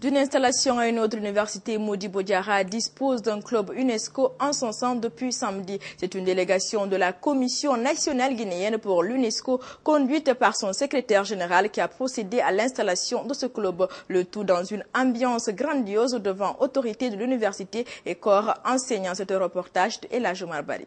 D'une installation à une autre, l'université Modibo Diarra dispose d'un club UNESCO en son sein depuis samedi. C'est une délégation de la Commission nationale guinéenne pour l'UNESCO conduite par son secrétaire général qui a procédé à l'installation de ce club. Le tout dans une ambiance grandiose devant autorités de l'université et corps enseignants. C'est un reportage de El Hadj Omar Bari.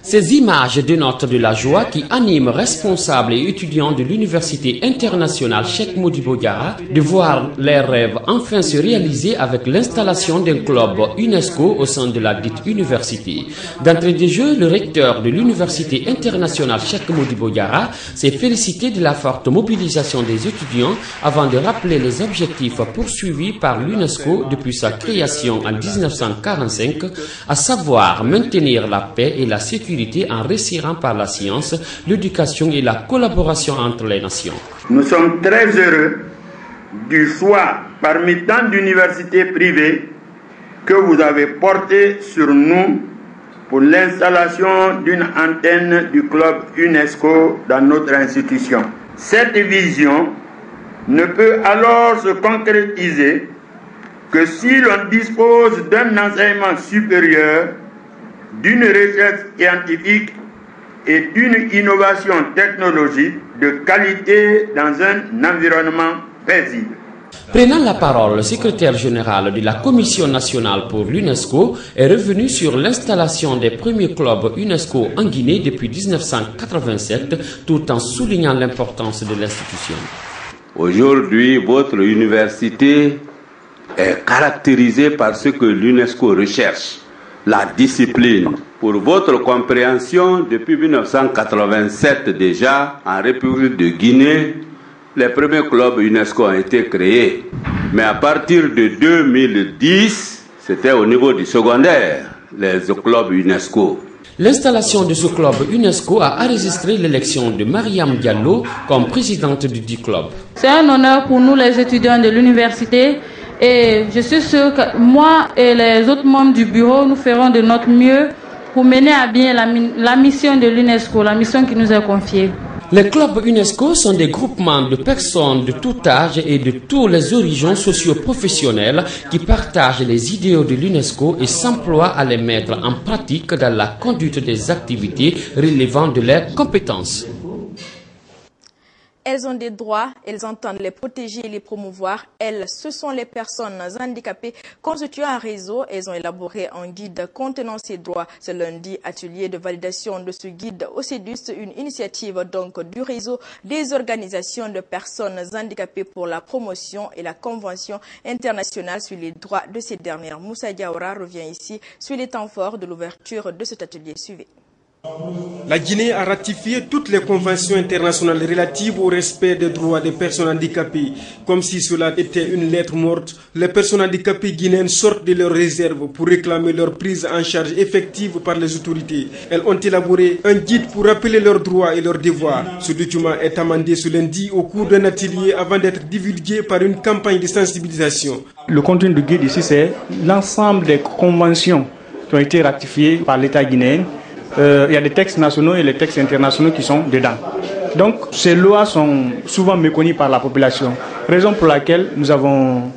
Ces images dénotent de la joie qui anime responsables et étudiants de l'Université internationale Cheikh Modibo Diarra de voir leurs rêves enfin se réaliser avec l'installation d'un club UNESCO au sein de la dite université. D'entrée de jeu, le recteur de l'Université internationale Cheikh Modibo Diarra s'est félicité de la forte mobilisation des étudiants avant de rappeler les objectifs poursuivis par l'UNESCO depuis sa création en 1945, à savoir maintenir la paix et la sécurité en resserrant par la science, l'éducation et la collaboration entre les nations. Nous sommes très heureux du choix parmi tant d'universités privées que vous avez porté sur nous pour l'installation d'une antenne du club UNESCO dans notre institution. Cette vision ne peut alors se concrétiser que si l'on dispose d'un enseignement supérieur, d'une recherche scientifique et d'une innovation technologique de qualité dans un environnement paisible. Prenant la parole, le secrétaire général de la Commission nationale pour l'UNESCO est revenu sur l'installation des premiers clubs UNESCO en Guinée depuis 1987, tout en soulignant l'importance de l'institution. Aujourd'hui, votre université est caractérisée par ce que l'UNESCO recherche. La discipline. Pour votre compréhension, depuis 1987 déjà, en République de Guinée, les premiers clubs UNESCO ont été créés. Mais à partir de 2010, c'était au niveau du secondaire, les clubs UNESCO. L'installation de ce club UNESCO a enregistré l'élection de Mariam Diallo comme présidente du dit club. C'est un honneur pour nous les étudiants de l'université. Et je suis sûre que moi et les autres membres du bureau, nous ferons de notre mieux pour mener à bien la mission de l'UNESCO, la mission qui nous est confiée. Les clubs UNESCO sont des groupements de personnes de tout âge et de toutes les origines socio-professionnelles qui partagent les idéaux de l'UNESCO et s'emploient à les mettre en pratique dans la conduite des activités relevant de leurs compétences. Elles ont des droits, elles entendent les protéger et les promouvoir. Elles, ce sont les personnes handicapées constituant un réseau. Elles ont élaboré un guide contenant ces droits. Ce lundi, atelier de validation de ce guide au CEDUS, une initiative donc du réseau des organisations de personnes handicapées pour la promotion et la convention internationale sur les droits de ces dernières. Moussa Diawara revient ici sur les temps forts de l'ouverture de cet atelier. Suivez. La Guinée a ratifié toutes les conventions internationales relatives au respect des droits des personnes handicapées. Comme si cela était une lettre morte, les personnes handicapées guinéennes sortent de leurs réserves pour réclamer leur prise en charge effective par les autorités. Elles ont élaboré un guide pour rappeler leurs droits et leurs devoirs. Ce document est amendé ce lundi au cours d'un atelier avant d'être divulgué par une campagne de sensibilisation. Le contenu du guide ici, c'est l'ensemble des conventions qui ont été ratifiées par l'État guinéen. Il y a des textes nationaux et les textes internationaux qui sont dedans. Donc ces lois sont souvent méconnues par la population. Raison pour laquelle nous avons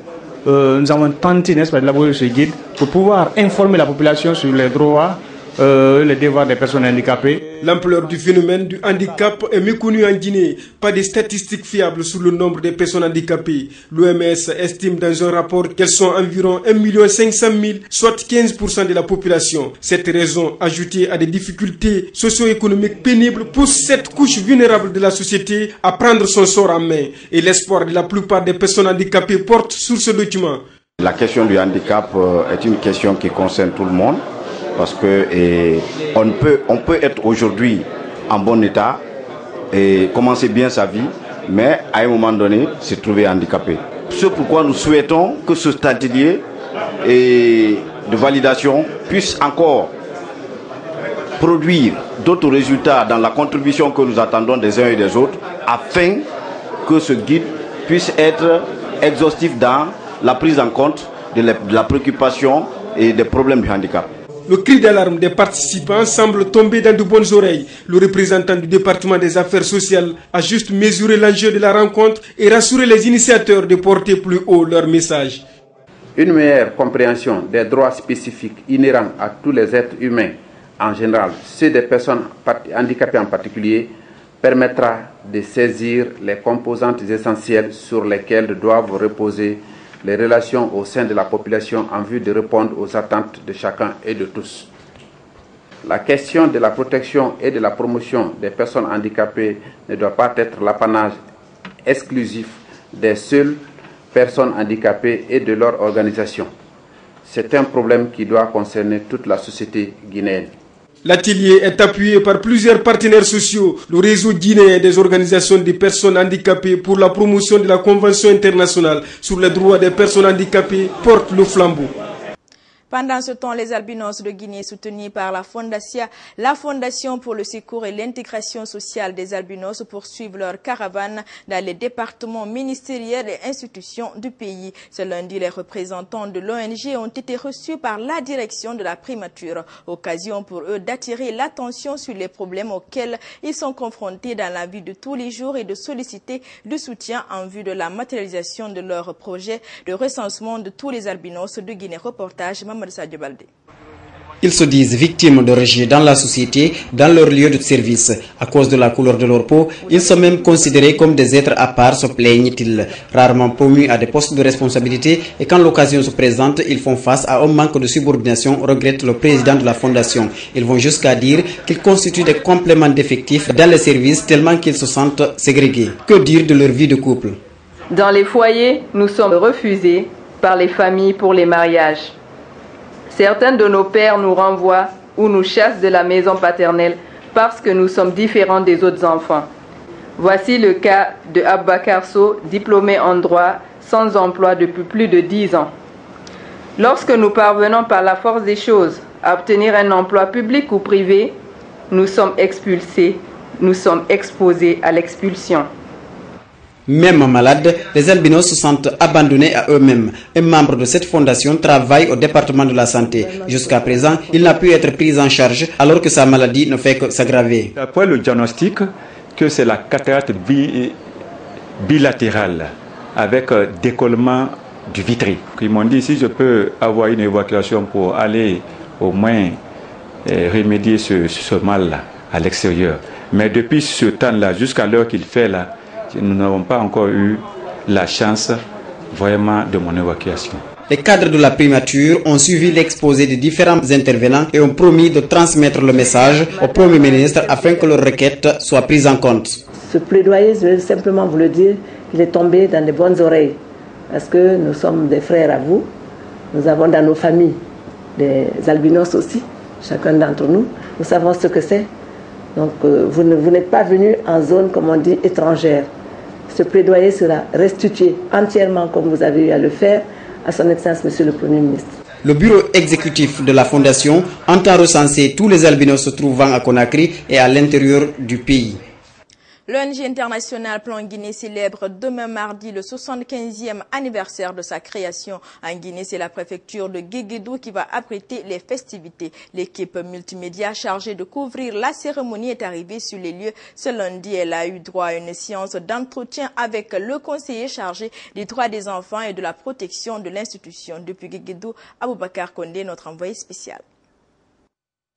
tenté, n'est-ce pas, d'élaborer ce guide pour pouvoir informer la population sur les droits, les devoirs des personnes handicapées. L'ampleur du phénomène du handicap est méconnue en Guinée. Pas de statistiques fiables sur le nombre de personnes handicapées. L'OMS estime dans un rapport qu'elles sont environ 1 500 000, soit 15% de la population. Cette raison, ajoutée à des difficultés socio-économiques pénibles, pousse cette couche vulnérable de la société à prendre son sort en main. Et l'espoir de la plupart des personnes handicapées porte sur ce document. La question du handicap est une question qui concerne tout le monde. Parce que on peut être aujourd'hui en bon état et commencer bien sa vie, mais à un moment donné, se trouver handicapé. C'est pourquoi nous souhaitons que ce atelier de validation puisse encore produire d'autres résultats dans la contribution que nous attendons des uns et des autres, afin que ce guide puisse être exhaustif dans la prise en compte de la préoccupation et des problèmes du handicap. Le cri d'alarme des participants semble tomber dans de bonnes oreilles. Le représentant du département des affaires sociales a juste mesuré l'enjeu de la rencontre et rassuré les initiateurs de porter plus haut leur message. Une meilleure compréhension des droits spécifiques inhérents à tous les êtres humains en général, ceux des personnes handicapées en particulier, permettra de saisir les composantes essentielles sur lesquelles doivent reposer les relations au sein de la population en vue de répondre aux attentes de chacun et de tous. La question de la protection et de la promotion des personnes handicapées ne doit pas être l'apanage exclusif des seules personnes handicapées et de leur organisation. C'est un problème qui doit concerner toute la société guinéenne. L'atelier est appuyé par plusieurs partenaires sociaux. Le réseau guinéen des organisations des personnes handicapées pour la promotion de la Convention internationale sur les droits des personnes handicapées porte le flambeau. Pendant ce temps, les albinos de Guinée, soutenus par la Fondation pour le secours et l'intégration sociale des albinos, poursuivent leur caravane dans les départements ministériels et institutions du pays. Ce lundi, les représentants de l'ONG ont été reçus par la direction de la primature. Occasion pour eux d'attirer l'attention sur les problèmes auxquels ils sont confrontés dans la vie de tous les jours et de solliciter du soutien en vue de la matérialisation de leur projet de recensement de tous les albinos de Guinée. Reportage Ils se disent victimes de rejet dans la société, dans leur lieu de service. À cause de la couleur de leur peau, ils sont même considérés comme des êtres à part, se plaignent-ils. Rarement promus à des postes de responsabilité et quand l'occasion se présente, ils font face à un manque de subordination, regrette le président de la fondation. Ils vont jusqu'à dire qu'ils constituent des compléments d'effectifs dans les services tellement qu'ils se sentent ségrégés. Que dire de leur vie de couple? Dans les foyers, nous sommes refusés par les familles pour les mariages. Certains de nos pères nous renvoient ou nous chassent de la maison paternelle parce que nous sommes différents des autres enfants. Voici le cas de Abba So, diplômé en droit, sans emploi depuis plus de 10 ans. Lorsque nous parvenons par la force des choses à obtenir un emploi public ou privé, nous sommes expulsés, nous sommes exposés à l'expulsion. Même malades, les albinos se sentent abandonnés à eux-mêmes. Un membre de cette fondation travaille au département de la santé. Jusqu'à présent, il n'a pu être pris en charge alors que sa maladie ne fait que s'aggraver. Après le diagnostic, que c'est la cataracte bilatérale avec décollement du vitri. Ils m'ont dit si je peux avoir une évacuation pour aller au moins remédier ce mal-là à l'extérieur. Mais depuis ce temps-là, jusqu'à l'heure qu'il fait là, nous n'avons pas encore eu la chance vraiment de mon évacuation. Les cadres de la primature ont suivi l'exposé des différents intervenants et ont promis de transmettre le message au Premier ministre afin que leur requête soit prise en compte. Ce plaidoyer, je vais simplement vous le dire, il est tombé dans de bonnes oreilles parce que nous sommes des frères à vous. Nous avons dans nos familles des albinos aussi, chacun d'entre nous. Nous savons ce que c'est. Donc vous n'êtes pas venus en zone, comme on dit, étrangère. Ce plaidoyer sera restitué entièrement, comme vous avez eu à le faire, à son Excellence, Monsieur le Premier ministre. Le bureau exécutif de la Fondation entend recenser tous les albinos se trouvant à Conakry et à l'intérieur du pays. L'ONG internationale Plan Guinée célèbre demain mardi le 75e anniversaire de sa création. En Guinée, c'est la préfecture de Guéguédou qui va abriter les festivités. L'équipe multimédia chargée de couvrir la cérémonie est arrivée sur les lieux. Ce lundi, elle a eu droit à une séance d'entretien avec le conseiller chargé des droits des enfants et de la protection de l'institution. Depuis Guéguédou, Aboubakar Kondé, notre envoyé spécial.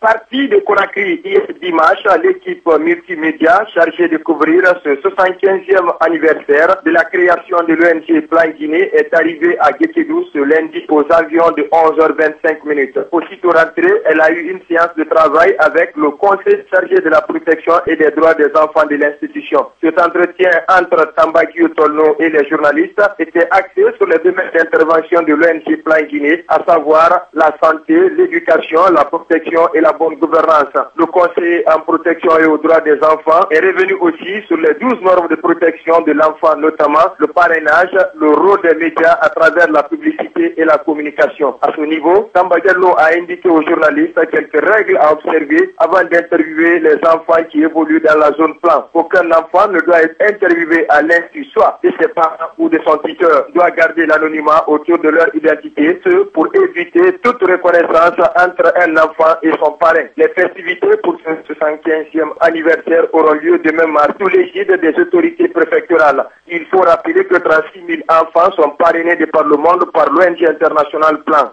Parti de Conakry hier dimanche, l'équipe multimédia chargée de couvrir ce 75e anniversaire de la création de l'ONG Plan Guinée est arrivée à Guéguédou ce lundi aux environs de 11h25. Aussitôt rentrée, elle a eu une séance de travail avec le conseil chargé de la protection et des droits des enfants de l'institution. Cet entretien entre Tambakio Tolno et les journalistes était axé sur les domaines d'intervention de l'ONG Plan Guinée, à savoir la santé, l'éducation, la protection et la bonne gouvernance. Le Conseil en protection et aux droits des enfants est revenu aussi sur les 12 normes de protection de l'enfant, notamment le parrainage, le rôle des médias à travers la publicité et la communication. À ce niveau, Samba Diallo a indiqué aux journalistes quelques règles à observer avant d'interviewer les enfants qui évoluent dans la zone plan. Aucun enfant ne doit être interviewé à l'insu, soit de ses parents ou de son tuteur. Doit garder l'anonymat autour de leur identité, ce pour éviter toute reconnaissance entre un enfant et son parrain. Les festivités pour ce 75e anniversaire auront lieu demain mardi sous l'égide des autorités préfectorales. Il faut rappeler que 36 000 enfants sont parrainés de par le monde par l'ONG internationale Plan.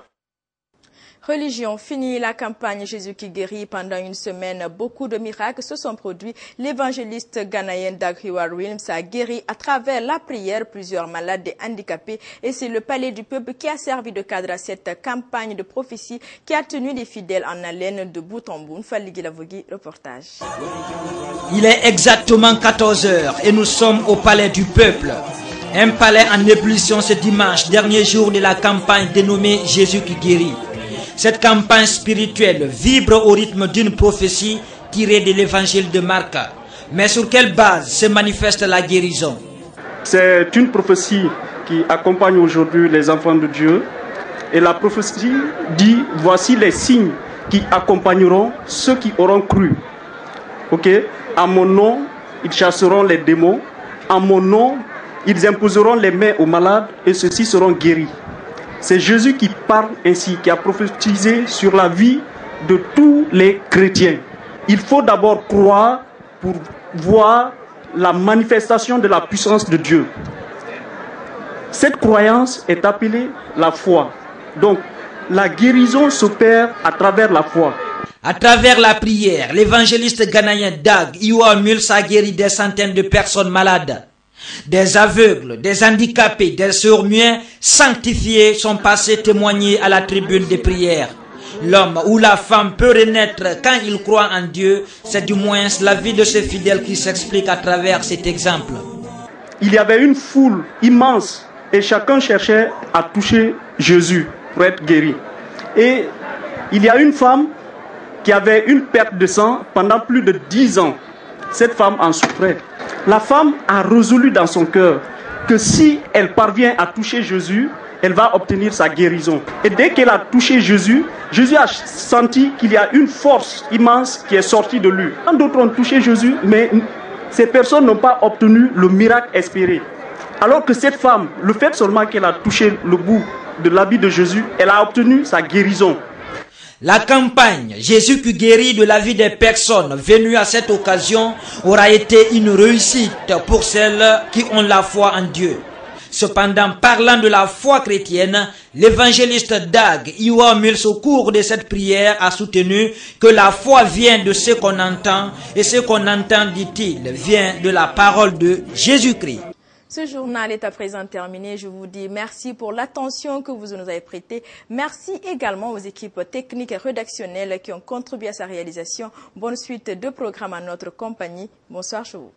Religion, fini la campagne Jésus qui guérit. Pendant une semaine, beaucoup de miracles se sont produits. L'évangéliste ghanéen Dag Heward-Williams a guéri à travers la prière plusieurs malades et handicapés. Et c'est le palais du peuple qui a servi de cadre à cette campagne de prophétie qui a tenu les fidèles en haleine de bout en bout. Faligui Lavogui, reportage. Il est exactement 14 h et nous sommes au palais du peuple. Un palais en ébullition ce dimanche, dernier jour de la campagne dénommée Jésus qui guérit. Cette campagne spirituelle vibre au rythme d'une prophétie tirée de l'évangile de Marc. Mais sur quelle base se manifeste la guérison? C'est une prophétie qui accompagne aujourd'hui les enfants de Dieu. Et la prophétie dit, voici les signes qui accompagneront ceux qui auront cru. Ok? À mon nom, ils chasseront les démons. À mon nom, ils imposeront les mains aux malades et ceux-ci seront guéris. C'est Jésus qui parle ainsi, qui a prophétisé sur la vie de tous les chrétiens. Il faut d'abord croire pour voir la manifestation de la puissance de Dieu. Cette croyance est appelée la foi. Donc, la guérison s'opère à travers la foi. À travers la prière, l'évangéliste ghanéen Dag Heward-Williams a guéri des centaines de personnes malades. Des aveugles, des handicapés, des sourds-muets sanctifiés sont passés témoigner à la tribune des prières. L'homme ou la femme peut renaître quand il croit en Dieu. C'est du moins la vie de ces fidèles qui s'explique à travers cet exemple. Il y avait une foule immense et chacun cherchait à toucher Jésus pour être guéri. Et il y a une femme qui avait une perte de sang pendant plus de 10 ans. Cette femme en souffrait. La femme a résolu dans son cœur que si elle parvient à toucher Jésus, elle va obtenir sa guérison. Et dès qu'elle a touché Jésus, Jésus a senti qu'il y a une force immense qui est sortie de lui. Tant d'autres ont touché Jésus, mais ces personnes n'ont pas obtenu le miracle espéré. Alors que cette femme, le fait seulement qu'elle a touché le bout de l'habit de Jésus, elle a obtenu sa guérison. La campagne Jésus qui guérit de la vie des personnes venues à cette occasion aura été une réussite pour celles qui ont la foi en Dieu. Cependant, parlant de la foi chrétienne, l'évangéliste Dag Heward-Williams au cours de cette prière a soutenu que la foi vient de ce qu'on entend et ce qu'on entend, dit-il, vient de la parole de Jésus-Christ. Ce journal est à présent terminé. Je vous dis merci pour l'attention que vous nous avez prêtée. Merci également aux équipes techniques et rédactionnelles qui ont contribué à sa réalisation. Bonne suite de programmes à notre compagnie. Bonsoir chez vous.